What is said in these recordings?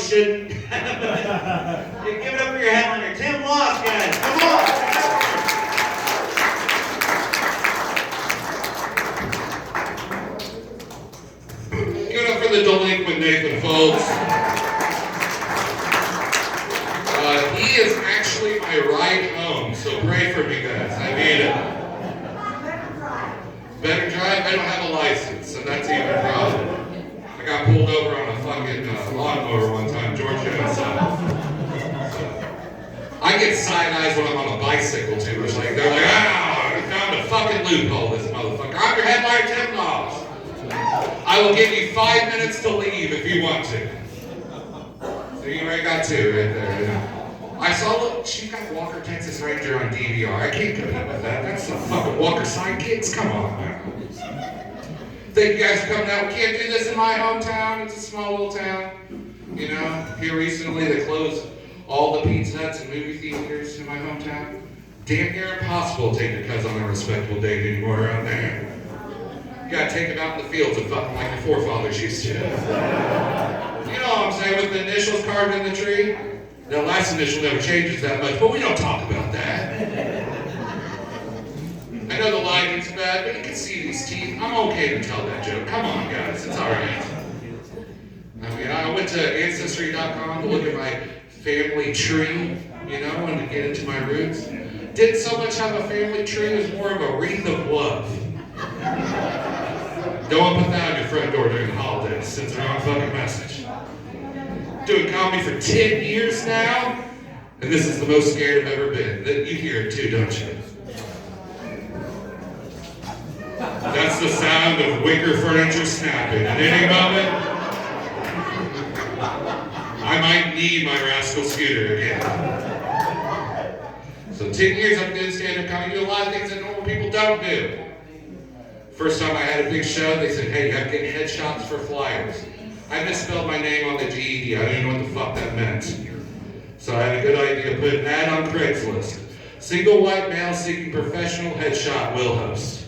shouldn't. Give it up for your headliner, Tim Loss, guys. Come on. Give it up for the delinquent Nathan, folks. He is actually my ride home, so pray for me, guys. I need it. Better drive? I don't have a license, so that's even a problem. I got pulled over on a fucking lawnmower one time, Georgia. So I get side eyes when I'm on a bicycle too. It's like they're like, "Ah, you found a fucking loophole, this motherfucker." I'm your headliner, Tim Loss. I will give you 5 minutes to leave if you want to. So you already got 2 right there. You know. I saw, look, she got Walker Texas Ranger on DVR. I can't compete with that. That's some fucking Walker sidekicks. Come on, man. Thank you guys for coming out. We can't do this in my hometown. It's a small little town. You know, here recently they closed all the Pizza Huts and movie theaters in my hometown. Damn near impossible to take your cousin on a respectable date anymore around there. You gotta take them out in the fields and fuck them like your forefathers used to. You know what I'm saying? With the initials carved in the tree? That last initial never changes that much, but we don't talk about that. I know the lighting's bad, but you can see these teeth. I'm okay to tell that joke. Come on, guys, it's all right. I mean, I went to Ancestry.com to look at my family tree, you know, and to get into my roots. Didn't so much have a family tree, it was more of a wreath of love. Don't put that on your front door during the holidays, sends the wrong fucking message. Doing comedy for 10 years now, and this is the most scared I've ever been. You hear it too, don't you? That's the sound of wicker furniture snapping. At any moment, I might need my rascal scooter again. So 10 years I've been doing stand-up comedy, do a lot of things that normal people don't do. First time I had a big show, they said, "Hey, you have to get headshots for flyers." I misspelled my name on the GED. I didn't know what the fuck that meant. So I had a good idea, put an ad on Craigslist. Single white male seeking professional headshot will host.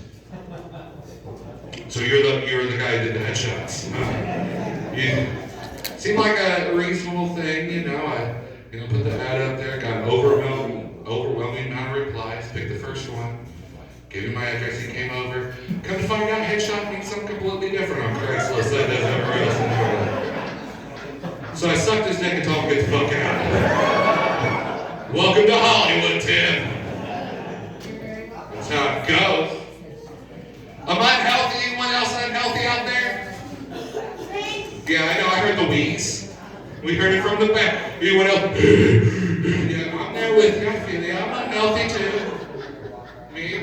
So you're the guy who did the headshots. You seemed like a reasonable thing, you know. I put the ad up there, got an overwhelming amount of replies, picked the first one. Gave him my address, he came over. Come to find out, headshot means something completely different on Craigslist than it does everywhere else in the world. So I sucked his dick and told him to get the fuck out. Welcome to Hollywood, Tim. That's how it goes. Am I unhealthy? Anyone else unhealthy out there? Yeah, I know, I heard the wheeze. We heard it from the back. Anyone else? Yeah, I'm there with you, I feel you. I'm unhealthy too.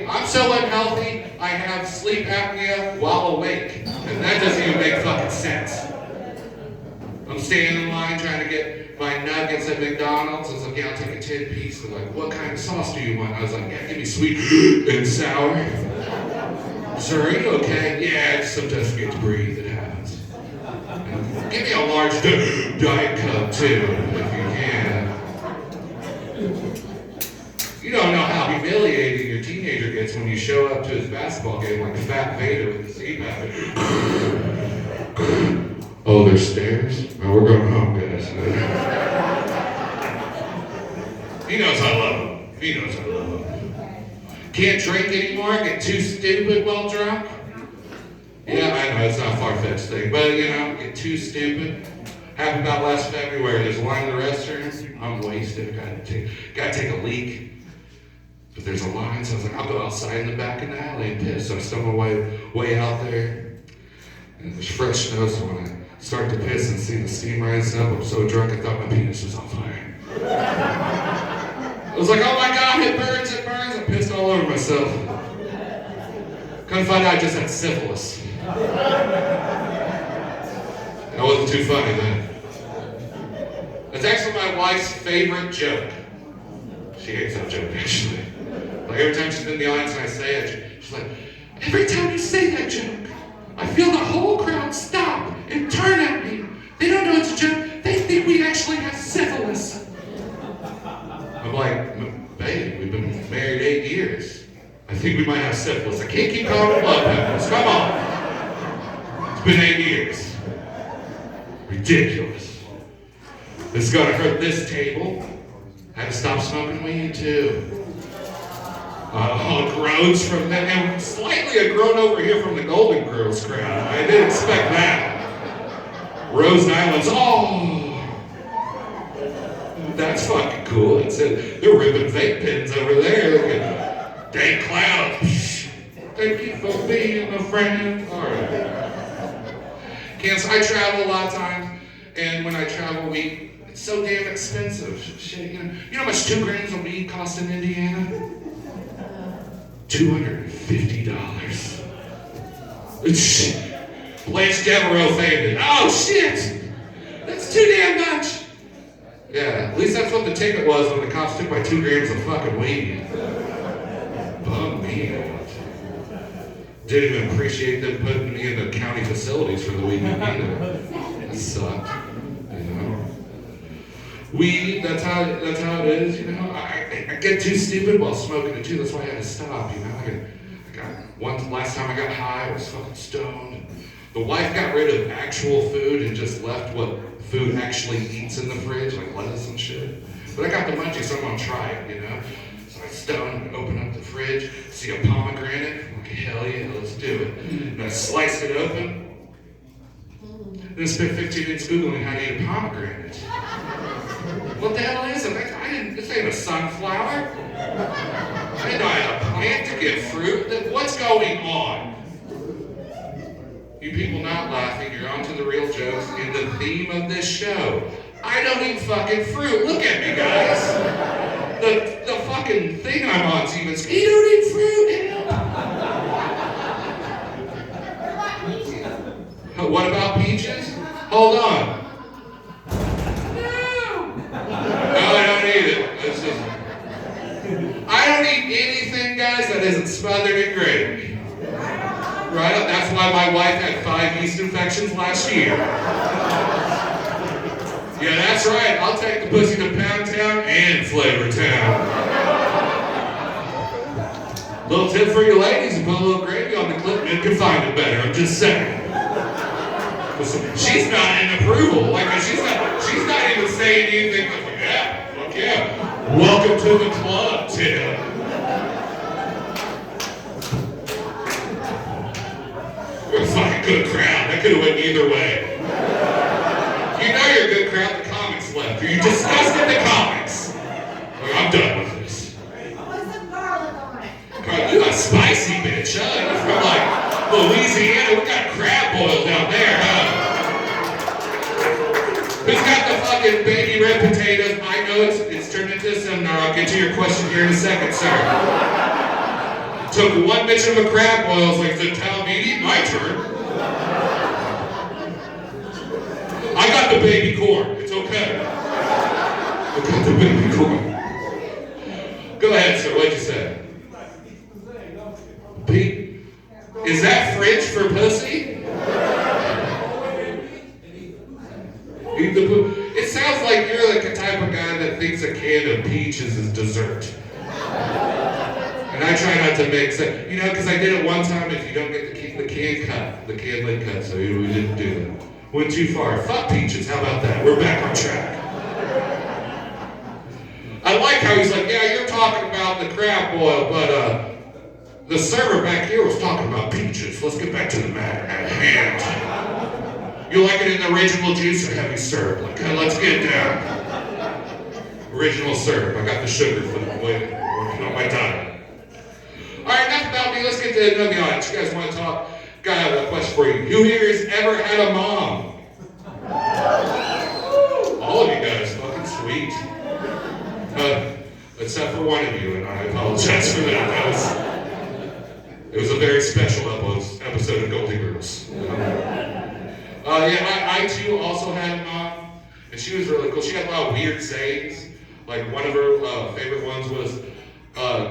I'm so unhealthy, I have sleep apnea while awake. And that doesn't even make fucking sense. I'm standing in line trying to get my nuggets at McDonald's. I was like, "Yeah, I'll take a 10-piece. They're like, "What kind of sauce do you want?" I was like, "Yeah, give me sweet and sour." "Sir, are you okay?" "Yeah, I just sometimes forget to breathe, it happens." And give me a large Diet Coke too, if you can. You don't know how humiliating your teenager gets when you show up to his basketball game like Fat Vader with the CPAP. "Oh, there's stairs? Well, we're going home, guys." He knows I love him. He knows I love him. Can't drink anymore, get too stupid while drunk. Yeah, I know, it's not a far-fetched thing, but get too stupid. Happened about last February, there's a line in the restroom. I'm wasted, gotta take a leak. But there's a line, so I was like, I'll go outside in the back of the alley and piss. So I stumble way out there, and there's fresh snow, so when I start to piss and see the steam rising up, I'm so drunk I thought my penis was on fire. I was like, "Oh my God, it burns, it burns." I pissed all over myself. Couldn't find out I just had syphilis. That wasn't too funny then. That's actually my wife's favorite joke. She hates that joke, actually. Like every time she's in the audience and I say it, she's like, "Every time you say that joke, I feel the whole crowd stop and turn at me. They don't know it's a joke. They think we actually have syphilis." I'm like, "Babe, we've been married 8 years. I think we might have syphilis. I can't keep calling it love peppers. Come on. It's been 8 years. Ridiculous." It's gonna hurt this table. I had to stop smoking weed too. Groans from them, and slightly a groan over here from the Golden Girls crowd. I didn't expect that. Rose Islands, that's fucking cool. It said they're ripping vape pens over there. Look at dank clouds. Thank you for being a friend. All right. I travel a lot of times, and when I travel, it's so damn expensive. Shit, you know how much 2 grams of weed cost in Indiana? $250. Blanche Devereaux fainted. Oh shit! That's too damn much! Yeah, at least that's what the ticket was when the cops took my 2 grams of fucking weed. Bum me out. Didn't even appreciate them putting me in the county facilities for the weekend either. That sucked. You know? Weed, that's how it is, you know? I get too stupid while smoking it too, that's why I had to stop, you know? Last time I got high, I was fucking stoned. The wife got rid of actual food and just left what food actually eats in the fridge, like lettuce and shit. But I got the munchies, so I'm gonna try it, you know? So I stoned and open up the fridge, see a pomegranate, I'm like, hell yeah, let's do it. And I sliced it open, then spent 15 minutes Googling how to eat a pomegranate. What the hell is it? This ain't a sunflower. I didn't know I had a plant to get fruit. What's going on? You people not laughing, you're on to the real jokes in the theme of this show. I don't eat fucking fruit. Look at me, guys. The fucking thing I'm on's even, you don't eat fruit? What about peaches? Hold on. No, I don't eat it. I don't eat anything, guys, that isn't smothered in gravy. Right? That's why my wife had 5 yeast infections last year. Yeah, that's right. I'll take the pussy to Pound Town and Flavor Town. Little tip for you ladies, you put a little gravy on the clip, men can find it better. I'm just saying. She's not in approval. Like she's not even saying anything like, yeah, fuck yeah. Welcome to the club, Tim. We're a fucking good crowd. That could have went either way. You know you're a good crowd, the comics left. Are you disgusted the comics? Like, I'm done with this. Put some garlic on it. You a spicy bitch, huh? You're from like Louisiana. We got crab boil down there, huh? Who's got the fucking baby red potatoes? I know it's turned into a seminar. I'll get to your question here in a second, sir. Took one bitch of a crab boil. I was like, the Talmudi, my turn. I got the baby corn. It's okay. I got the baby corn. Go ahead, sir. What'd you say? Pete? Is that French for pussy? It sounds like you're the type of guy that thinks a can of peaches is dessert. And I try not to mix it, you know, because I did it one time. If you don't get the can lid cut, so we didn't do that. Went too far. Fuck peaches, how about that? We're back on track. I like how he's like, yeah, you're talking about the crab boil, but the server back here was talking about peaches. Let's get back to the matter at hand. You like it in the original juice or heavy syrup? Like, let's get down. Original syrup. I got the sugar for the way working on my diet. All right, enough about me. Let's get to the audience. You guys want to talk? Got a question for you. Who here has ever had a mom? All of you guys, fucking sweet. Except for one of you, and I apologize for that. It was a very special episode of Golden Girls. I too also had a mom, and she was really cool. She had a lot of weird sayings. Like one of her favorite ones was,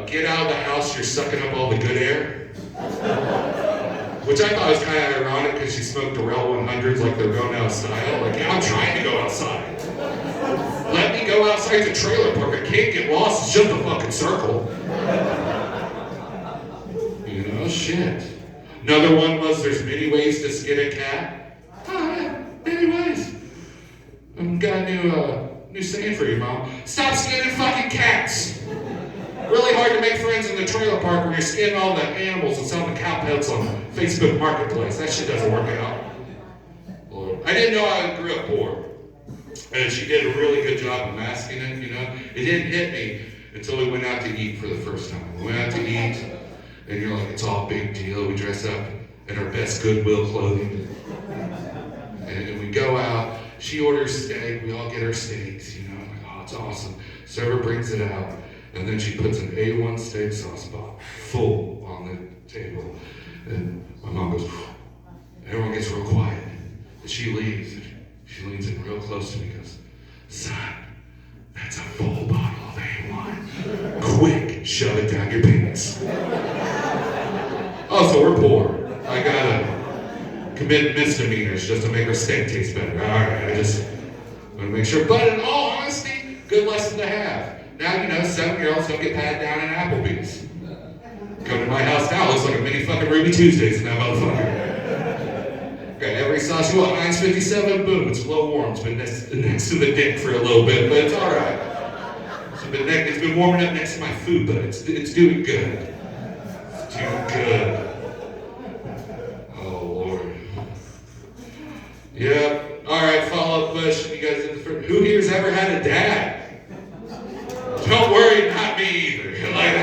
get out of the house, you're sucking up all the good air. Which I thought was kind of ironic because she smoked Darrell 100s like they're going out of style. Like, yeah, I'm trying to go outside. Let me go outside the trailer park. I can't get lost, it's just a fucking circle. You know, shit. Another one was, there's many ways to skin a cat. Oh yeah, many ways. Got a new New saying for you, Mom. Stop skinning fucking cats. Really hard to make friends in the trailer park where you're skinning all the animals and selling the cow pelts on Facebook Marketplace. That shit doesn't work out. Lord. I didn't know I grew up poor. And she did a really good job of masking it, you know. It didn't hit me until we went out to eat for the first time. We went out to eat, and you're like, it's all a big deal. We dress up in our best Goodwill clothing. And we go out. She orders steak. We all get our steaks, you know. I'm like, oh, it's awesome. Server brings it out. And then she puts an A1 steak sauce box full on the table. And my mom goes, everyone gets real quiet. And she leaves. She leans in real close to me and goes, son, that's a full bottle of A1. Quick, shove it down your penis. Oh, so we're poor. I gotta commit misdemeanors just to make our steak taste better. All right, I just want to make sure. But in all honesty, good lesson to have. Now, you know, 7-year-olds don't get patted down in Applebee's. Come to my house now, looks like a mini fucking Ruby Tuesdays in that motherfucker. Got every sauce you want, Heinz 57, boom, it's a little warm. It's been next to the dick for a little bit, but it's all right. It's been warming up next to my food, but it's doing good. It's doing good. Oh, Lord. Yep. All right, follow-up question. You guys did the first. Who here's ever had a dad? Don't worry, not me either. Like,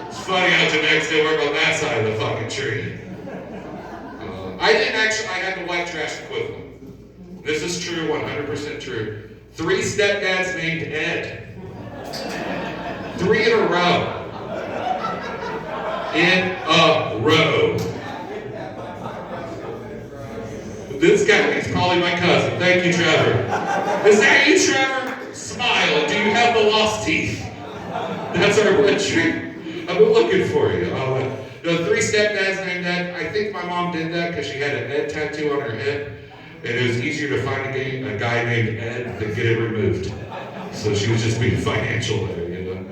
it's funny how genetics didn't work on that side of the fucking tree. I didn't actually, I had the white trash equivalent. This is true, 100% true. 3 stepdads named Ed. 3 in a row. In a row. This guy is probably my cousin. Thank you, Trevor. Is that you, Trevor? Smile. Do you have the lost teeth? That's our blood tree. I've been looking for you. The 3 stepdads named Ed. I think my mom did that because she had an Ed tattoo on her hip, and it was easier to find a guy named Ed than get it removed. So she was just being financial there, you know.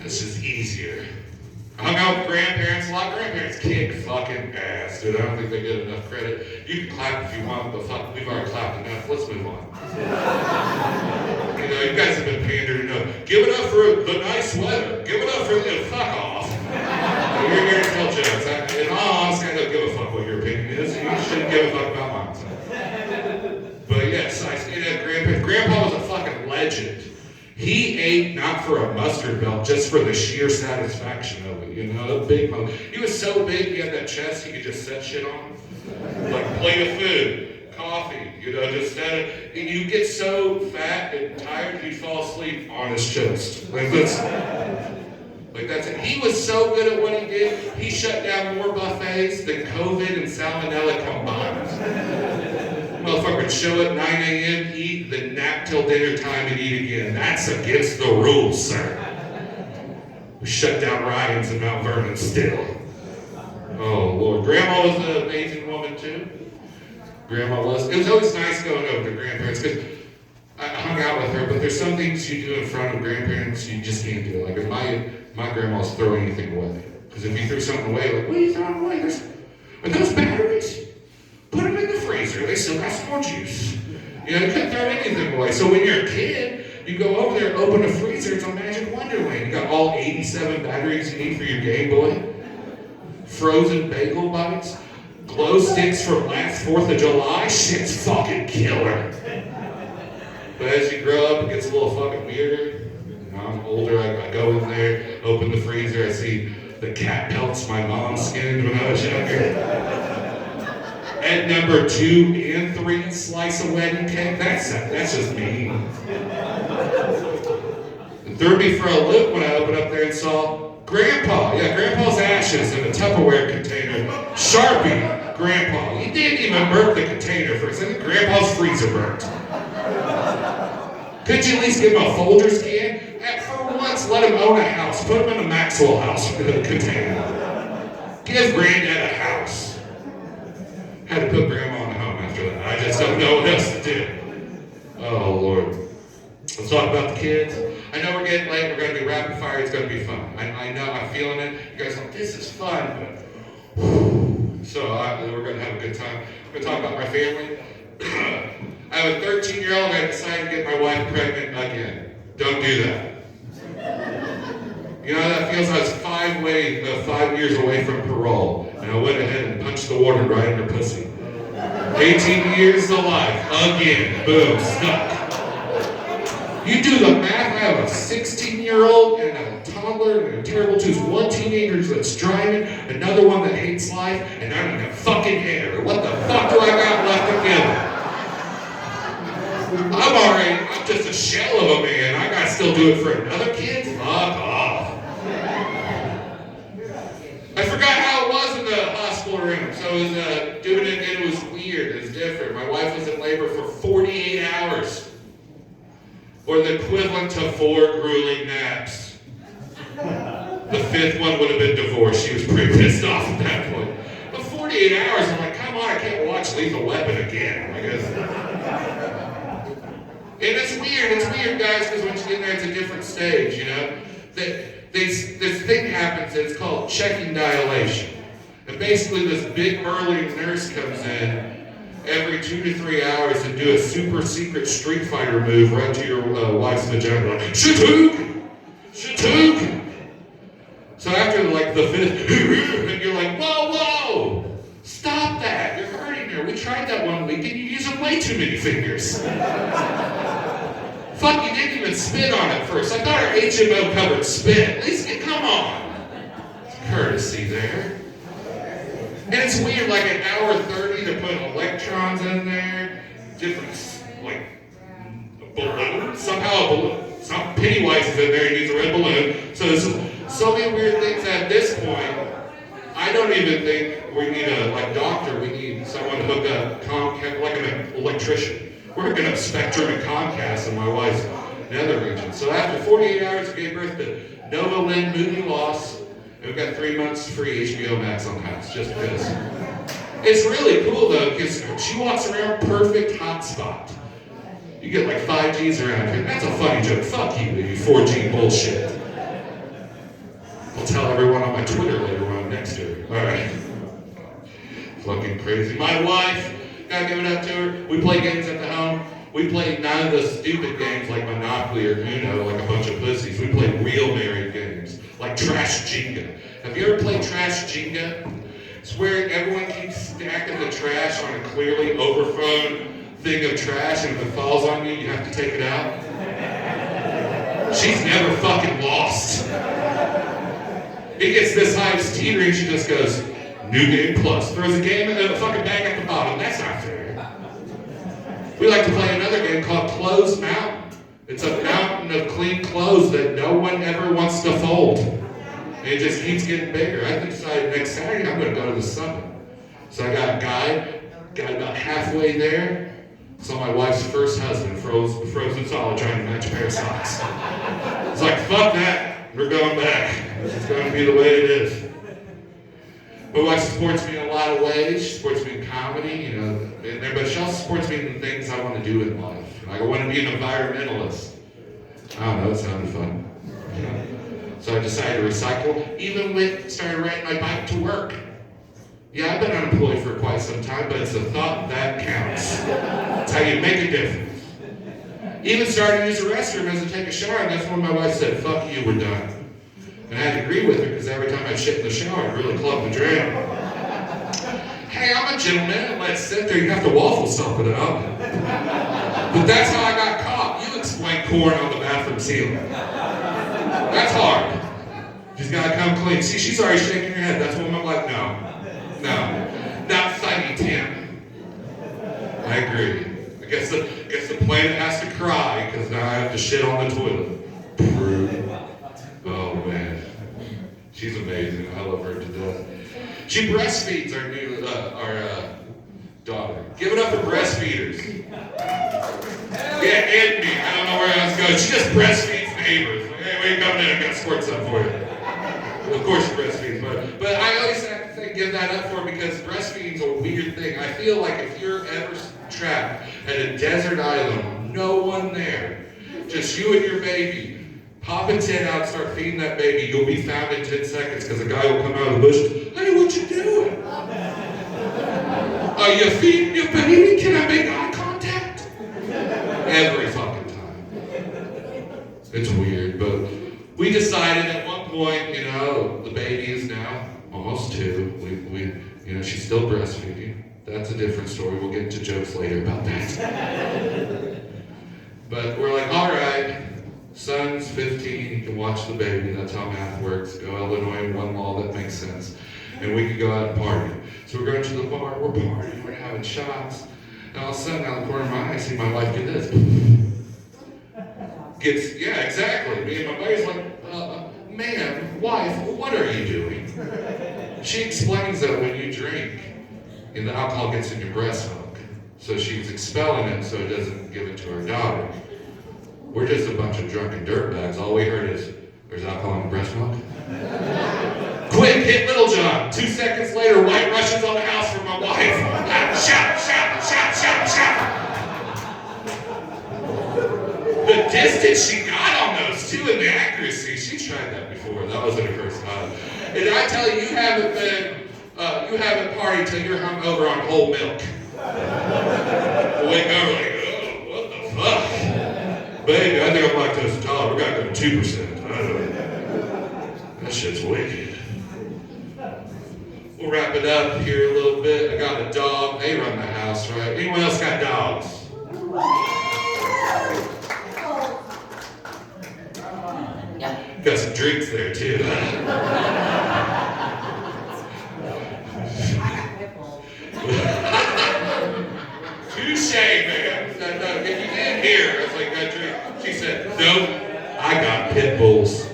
It's just easier. I hung out with grandparents a lot. Grandparents kick fucking ass, dude. I don't think they get enough credit. You can clap if you want, but fuck, we've already clapped enough. Let's move on. You know, you guys have been pandering enough. Give it up for the nice weather. Give it up for the fuck off. You're here to tell jokes. In all honesty, I don't give a fuck what your opinion is. You shouldn't give a fuck about mine. So. But yes, I stayed at grandparents. Grandpa was a fucking legend. He ate not for a mustard belt, just for the sheer satisfaction of it, you know, a big mother. He was so big, he had that chest he could just set shit on. Like plate of food, coffee, you know, just set it. And you get so fat and tired, you'd fall asleep on his chest. Like that's it. He was so good at what he did, he shut down more buffets than COVID and salmonella combined. Motherfucker would show up 9 a.m., eat, then nap till dinner time and eat again. That's against the rules, sir. We shut down riots in Mount Vernon still. Oh, Lord. Grandma was an amazing woman, too. Grandma was. It was always nice going over to grandparents because I hung out with her, but there's some things you do in front of grandparents you just can't do. Like if my grandma's throw anything away. Because if you threw something away, like, what are you throwing away? Are those batteries? Put them in the freezer. They still got some more juice. You know, you can't throw anything away. So when you're a kid, you go over there, open a freezer, it's a magic wonderland. You got all 87 batteries you need for your Game Boy, frozen bagel bites, glow sticks from last 4th of July. Shit's fucking killer. But as you grow up, it gets a little fucking weirder. You know, I'm older, I go in there, open the freezer, I see the cat pelts my mom skinned when I was younger. At number 2 and 3, slice of wedding cake. That's just mean. It threw me for a loop when I opened up there and saw Grandpa. Yeah, Grandpa's ashes in a Tupperware container. Sharpie, Grandpa. He didn't even burn the container for a second. Grandpa's freezer burnt. Couldn't you at least give him a Folgers can? For once, let him own a house. Put him in a Maxwell house container. Give Granddad a house. Had to put Grandma in a home after that. I just don't know what else to do. Oh, Lord. Let's talk about the kids. I know we're getting late. We're going to do rapid fire. It's going to be fun. I know. I'm feeling it. You guys are like, this is fun. But, so we're going to have a good time. We're going to talk about my family. I have a 13-year-old and I decided to get my wife pregnant again. Don't do that. You know how that feels? I was 5 years away from parole, and I went ahead and punched the warden right in her pussy. 18 years to life, again, boom, stuck. You do the math, I have a 16-year-old and a toddler and a terrible twos, one teenager that's driving, another one that hates life, and I don't have fucking hair. What the fuck do I got left to give? I'm just a shell of a man. I gotta still do it for another kid? Fuck off. I forgot how it was in the hospital room. So it was doing it, and it was weird. It was different. My wife was in labor for 48 hours. Or the equivalent to 4 grueling naps. The 5th one would have been divorce. She was pretty pissed off at that point. But 48 hours, I'm like, come on, I can't watch Lethal Weapon again. I guess. And it's weird, guys, because once you get in there, it's a different stage, you know? This thing happens, it's called checking dilation. And basically this big burly nurse comes in every 2 to 3 hours and do a super secret Street Fighter move right to your wife's vagina, like, Shatook! Shatook! So after like the 5th, and you're like, whoa! Stop that, you're hurting her. We tried that one week and you're using way too many fingers. Fuck, you didn't even spit on it first. I thought our HMO covered spit. At least, come on. Courtesy there. And it's weird, like an hour 30 to put electrons in there, different, like, balloons. Somehow a balloon, some Pennywise is in there and needs a red balloon. So there's so many weird things at this point. I don't even think we need a doctor. We need someone to hook up Comcast, like an electrician. We're hooking up Spectrum and Comcast in my wife's nether region. So after 48 hours, we gave birth to Nova Lynn Moody Loss. And we've got 3 months free HBO Max on the house, just because. It's really cool though, because she walks around perfect hotspot. You get like 5Gs around here. That's a funny joke. Fuck you, you 4G bullshit. I'll tell everyone on my Twitter later when I'm next to her. Alright. Fucking crazy. My wife, gotta give it up to her. We play games at the home. We play none of the stupid games like Monopoly or Uno, like a bunch of pussies. We play real married games, like Trash Jenga. Have you ever played Trash Jenga? It's where everyone keeps stacking the trash on a clearly overflown thing of trash, and if it falls on you, you have to take it out. She's never fucking lost. It gets this high, it's teetering, she just goes, New Game Plus. Throws a game and a fucking bag at the bottom. That's not fair. We like to play another game called Clothes Mountain. It's a mountain of clean clothes that no one ever wants to fold. And it just keeps getting bigger. I decided next Saturday I'm going to go to the summit. So I got a guide, got about halfway there. Saw my wife's first husband, frozen solid, trying to match a pair of socks. It's like, fuck that, we're going back. This is going to be the way it is. My wife supports me in a lot of ways. She supports me in comedy, you know, but she also supports me in the things I want to do in life. Like I want to be an environmentalist. I don't know, it sounded fun. You know? So I decided to recycle. Even started riding my bike to work. Yeah, I've been unemployed for quite some time, but it's the thought that counts. It's how you make a difference. Even started to use the restroom as I take a shower, and that's when my wife said, fuck you, we're done. And I had to agree with her, because every time I shit in the shower, it really clogged the drain. Hey, I'm a gentleman, let's sit there, you have to waffle something out. But that's how I got caught. You explain corn on the bathroom ceiling. That's hard. She's gotta come clean. See, she's already shaking her head. That's when I'm like, no, not funny, Tim. I agree. I guess the planet has to cry because now I have to shit on the toilet. Oh man, she's amazing. I love her to death. She breastfeeds our daughter. Give it up for breastfeeders. Yeah, and me. I don't know where else to go. She just breastfeeds neighbors. Like, hey, when you come in, I got to squirt something for you. Of course she breastfeeds, but I always have to give that up for her because breastfeeding's a weird thing. I feel like if you're ever trapped at a desert island, no one there, just you and your baby, pop a tin out, start feeding that baby, you'll be found in 10 seconds because a guy will come out of the bush, hey, what you doing? Are you feeding your baby? Can I make eye contact? We decided at one point, you know, the baby is now almost 2. You know, she's still breastfeeding. That's a different story. We'll get into jokes later about that. But we're like, all right, son's 15, you can watch the baby. That's how math works. Go Illinois, one law that makes sense. And we could go out and party. So we're going to the bar, we're partying, we're having shots. And all of a sudden, out of the corner of my eye, I see my wife do this. Yeah, exactly. Me and my buddy's like, man, wife, what are you doing? She explains that when you drink, and the alcohol gets in your breast milk. So she's expelling it so it doesn't give it to her daughter. We're just a bunch of drunken dirtbags. All we heard is, there's alcohol in the breast milk? Quick, hit Little John. 2 seconds later, white rushes on the house for my wife. Shout, shout, shout, shout, shout. The distance she got on those two and the accuracy, she tried that before. That wasn't her first time. And I tell you, you haven't partied till you're hungover on whole milk. You wake up like, oh, what the fuck? Baby, I think I'm lactose intolerant. We gotta go to 2%. That shit's wicked. We'll wrap it up here a little bit. I got a dog. They run the house, right? Anyone else got dogs? Got some drinks there too. Touche, man. No, if you didn't hear, I was like, got drink. She said, nope, I got pit bulls.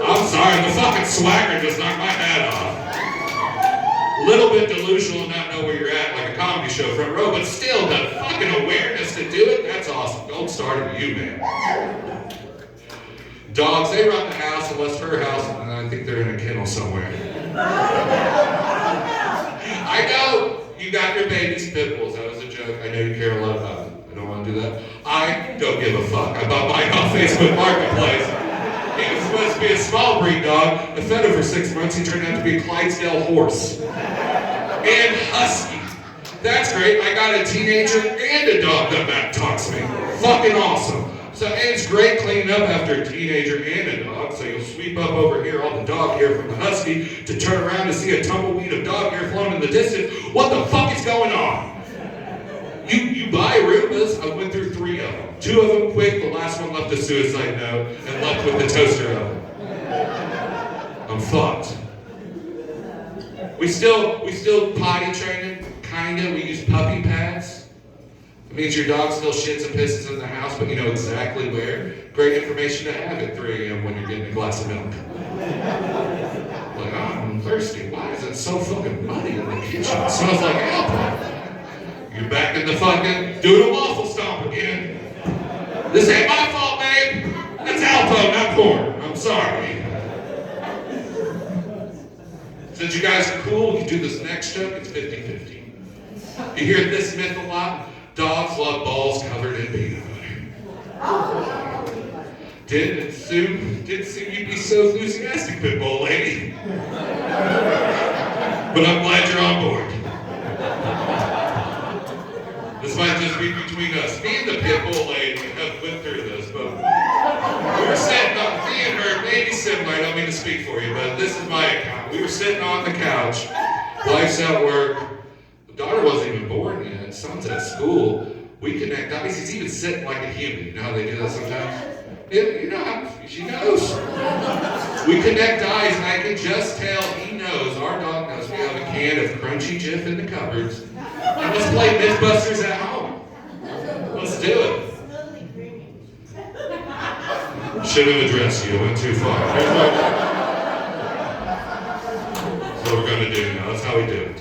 I'm sorry, the fucking swagger just knocked my hat off. A little bit delusional and not know where you're at, like a comedy show front row, but still, the fucking awareness to do it, that's awesome. Don't start it with you, man. Dogs, they run the house, unless her house, and I think they're in a kennel somewhere. I know you got your baby's pit bulls. That was a joke. I know you care a lot about it. I don't want to do that. I don't give a fuck. I bought mine off Facebook Marketplace. He was supposed to be a small breed dog. I fed him for 6 months. He turned out to be a Clydesdale horse. And husky. That's great. I got a teenager and a dog that back talks me. Fucking awesome. So, and it's great cleaning up after a teenager and a dog. So you'll sweep up over here all the dog hair from the husky to turn around to see a tumbleweed of dog hair floating in the distance. What the fuck is going on? You buy Roombas. I went through 3 of them. 2 of them quick. The last one left a suicide note and left with the toaster oven. I'm fucked. We still potty training, kinda. We use puppy pads. It means your dog still shits and pisses in the house, but you know exactly where. Great information to have at 3 a.m. when you're getting a glass of milk. Like, oh, I'm thirsty. Why is it so fucking muddy in the kitchen? It smells like apple. You're back in the fucking doing a waffle stomp again. This ain't my fault, babe. That's Alpo, not corn. I'm sorry. Since you guys are cool, we can do this next joke. It's 50-50. You hear this myth a lot? Dogs love balls covered in peanut butter. Didn't assume you'd be so enthusiastic, pit bull lady. But I'm glad you're on board. This might just be between us. Me and the pit bull lady have went through this, but we were sitting on, me and her, maybe similar, I don't mean to speak for you, but this is my account. We were sitting on the couch, wife's at work, the daughter wasn't even born yet, son's at school. We connect eyes, he's even sitting like a human. You know how they do that sometimes? You know how, she knows. We connect eyes and I can just tell he knows, our dog knows we have a can of Crunchy Jif in the cupboards. And let's play Mythbusters at home. Let's do it. Should have addressed you, I went too far. That's what we're going to do now, that's how we do it.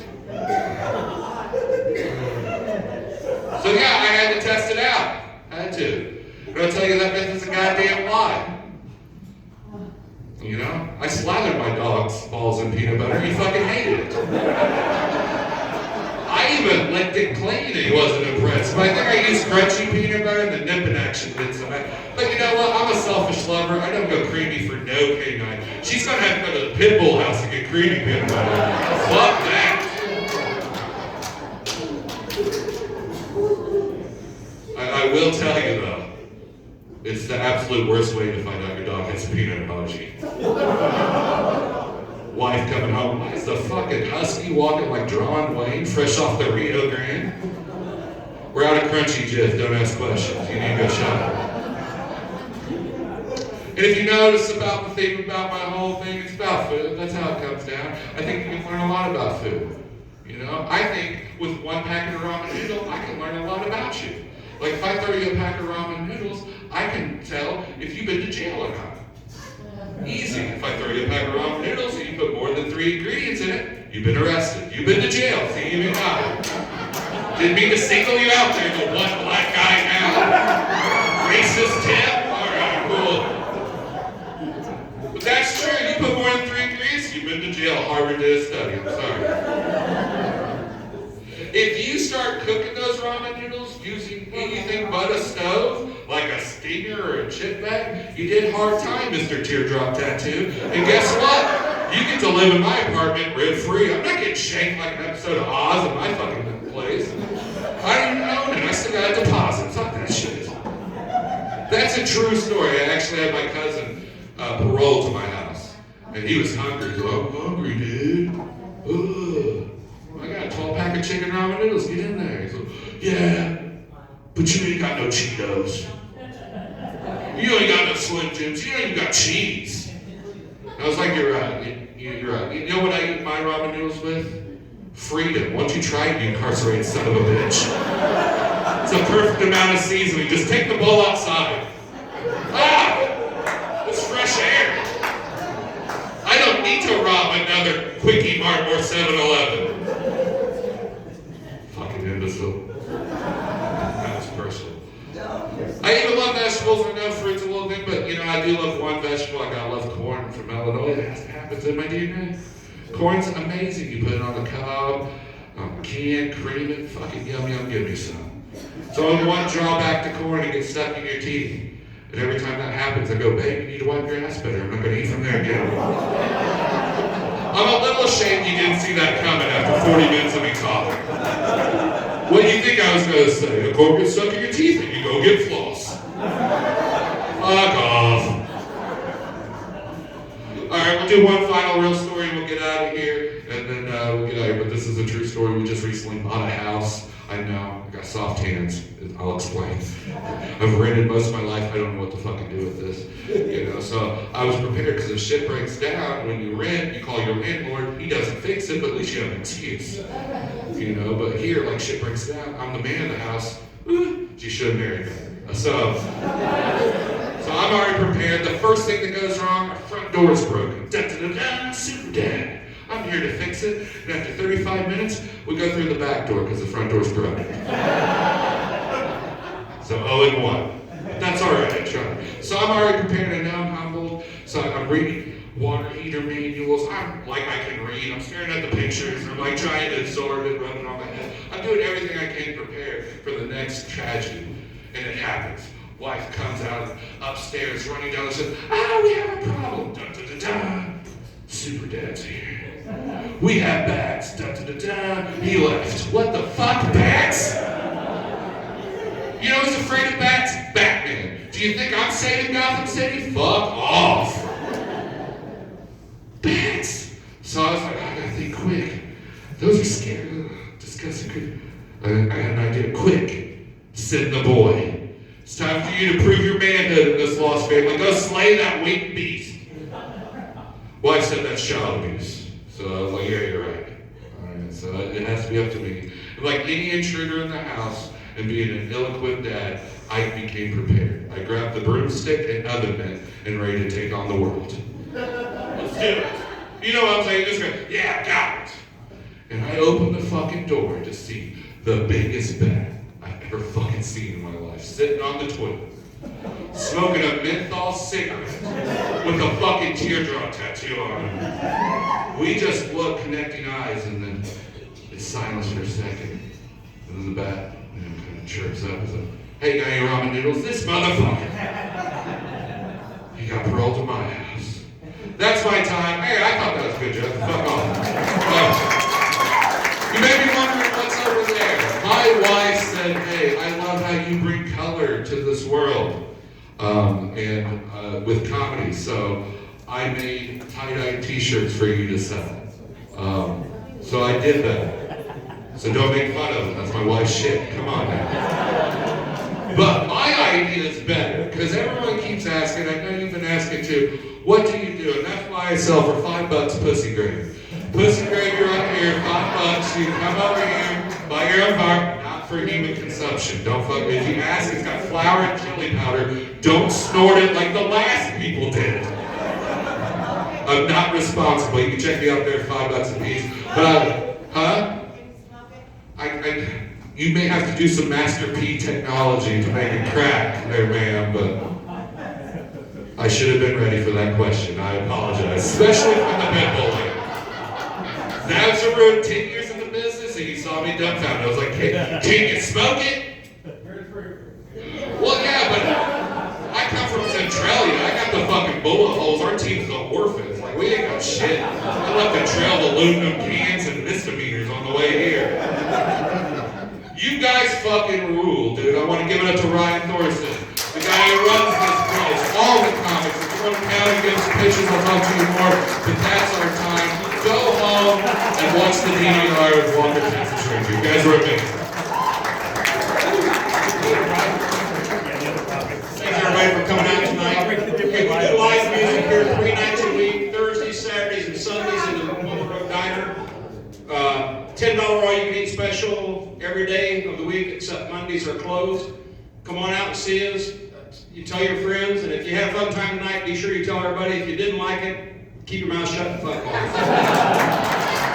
So yeah, I had to test it out. I had to. I'm going to tell you that myth is a goddamn lie. You know? I slathered my dog's balls in peanut butter and he fucking hated it. I even licked it clean and he wasn't impressed. But I think I used crunchy peanut butter and the nipping action did something. But you know what? I'm a selfish lover. I don't go creamy for no canine. She's going to have to go to the pit bull house to get creamy peanut butter. Fuck that. I will tell you though, It's the absolute worst way to find out your dog has a peanut emoji. Wife coming home, why is the fucking husky walking like Drawn Wayne, fresh off the Rio Grande? We're out of crunchy, Jeff, don't ask questions, you need to go shopping. And if you notice about the theme about my whole thing, it's about food, that's how it comes down. I think you can learn a lot about food. You know, I think with one packet of ramen noodles, I can learn a lot about you. Like if I throw you a pack of ramen noodles, I can tell if you've been to jail or not. Easy. If I throw you a pack of ramen noodles and you put more than 3 ingredients in it, you've been arrested. You've been to jail. See, you even got it. Didn't mean to single you out there, the one black guy now. Racist tip? Alright, cool. But that's true. You put more than 3 ingredients, you've been to jail. Harvard did a study. I'm sorry. If you start cooking those ramen noodles using anything but a stove, like a stinger or a chip bag, you did hard time, Mr. Teardrop Tattoo. And guess what? You get to live in my apartment rent-free. I'm not getting shanked like an episode of Oz in my fucking place. I don't even own it. I still got a deposit. Fuck that shit. That's a true story. I actually had my cousin paroled to my house. And he was hungry. He's like, I'm hungry, dude. Ugh. I got a 12-pack of chicken ramen noodles. Get in there. He's like, yeah, but you ain't got no Cheetos. You ain't got no Slim Jims. You ain't even got cheese. I was like, you're right. You're right. You know what I eat my ramen noodles with? Freedom. Once you try it, you incarcerated son of a bitch. It's a perfect amount of seasoning. Just take the bowl outside. Ah! It's fresh air. I don't need to rob another Quickie Mart or 7-Eleven. Fucking imbecile. That's personal. I even love vegetables. I know fruit's a little thing, but you know, I do love one vegetable. I love corn from Illinois. It happens in my DNA. Corn's amazing. You put it on the cob, can, cream it, fucking yum yum, give me some. So only one drawback to corn, it gets stuck in your teeth. And every time that happens, I go, babe, you need to wipe your ass better. I'm not going to eat from there again. I'm a little ashamed you didn't see that coming after 40 minutes of me talking. What do you think I was going to say? A corn gets stuck in your teeth and you go get floss. Fuck off. Alright, we'll do one final real story and we'll get out of here. And then we'll get out of here. But this is a true story. We just recently bought a house. I know, I got soft hands. I'll explain. I've rented most of my life. I don't know what to fucking do with this. You know, so I was prepared because if shit breaks down, when you rent, you call your landlord. He doesn't fix it, but at least you have an excuse. You know, but here, like shit breaks down, I'm the man of the house. She should have married me. So I'm already prepared. The first thing that goes wrong, our front door is broken. Da-da-da-da, super dad. I'm here to fix it. And after 35 minutes, we go through the back door because the front door's broken. So 0-1. That's all right, I tried. So I'm already prepared. I know I'm humbled. So I'm reading water heater manuals. I'm like I can read. I'm staring at the pictures. I'm like trying to absorb it, rubbing it on my head. I'm doing everything I can to prepare for the next tragedy. And it happens. Wife comes out upstairs, running down and says, we have a problem. Da-da-da-da. Super dad's here. We have bats. Da-da-da-da. He left. What the fuck, bats? You know who's afraid of bats? Batman. Do you think I'm saving Gotham City? Fuck off. Bats. So I was like, I gotta think quick. Those are scary. Disgusting. I had an idea. Quick. Send the boy. It's time for you to prove your manhood in this lost family. Go slay that weak beast. Wife said that's child abuse. So I was like, yeah, you're right. Alright, so it has to be up to me. And like any intruder in the house and being an ill-equipped dad, I became prepared. I grabbed the broomstick and oven mitt and ready to take on the world. Let's do it. You know what I'm saying? Just go, yeah, got it. And I opened the fucking door to see the biggest bat I've ever fucking seen in my life, sitting on the toilet, smoking a menthol cigarette with a fucking teardrop tattoo on him. We just looked, connecting eyes, and then it's silence for a second. And then the bat kind of chirps up and says, hey, got any ramen noodles? This motherfucker. He got paroled to my house. That's my time. Hey, I thought that was good, Jeff. Fuck off. You may be wondering what's over there. My wife said, hey, I love how you bring color to this world. and with comedy. So I made tie-dye t-shirts for you to sell. So I did that. So don't make fun of it. That's my wife's shit. Come on now. But my idea is better, because everyone keeps asking, I know you've been asking too, what do you do? And that's why I sell for $5 pussy gravy. Pussy gravy right here, $5. You can come over here, buy your own part, not for human consumption. Don't fuck me. If you ask, it's got flour and chili powder. Don't snort it like the last people did. I'm not responsible. You can check me out there, $5 a piece. But you may have to do some Master P technology to make it crack there, ma'am, but I should have been ready for that question. I apologize, especially from the pit bull lady. That's around 10 years in the business, and he saw me dumbfounded. I was like, can you smoke it? Well, yeah, but I come from Centralia. I got the fucking bullet holes. Our team's the orphans. Like, we ain't got shit. I left the trail of aluminum cans and misdemeanors on the way here. You guys fucking rule, dude. I want to give it up to Ryan Thorson, the guy who runs this place, all the comics. If you want to come and give us pictures, I'll talk to you more. But that's our time. Go home and watch the DVR of Walker Texas Ranger. You guys are amazing. Thanks everybody for coming out tonight. We do live music here 3 nights a week, Thursdays, Saturdays, and Sundays in the Motor Road Diner. $10 all-you-can-eat special every day of the week except Mondays are closed. Come on out and see us. You tell your friends, and if you have a fun time tonight, be sure you tell everybody. If you didn't like it, keep your mouth shut and fuck off.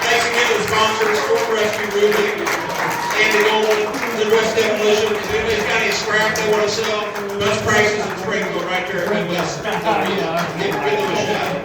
Thanks again to the sponsors, Storm Rescue Roofing, Andy Goldman, Midwest Demolition. If anybody's got any scrap they want to sell, best prices in Springfield right there at Midwest. Give them a shout.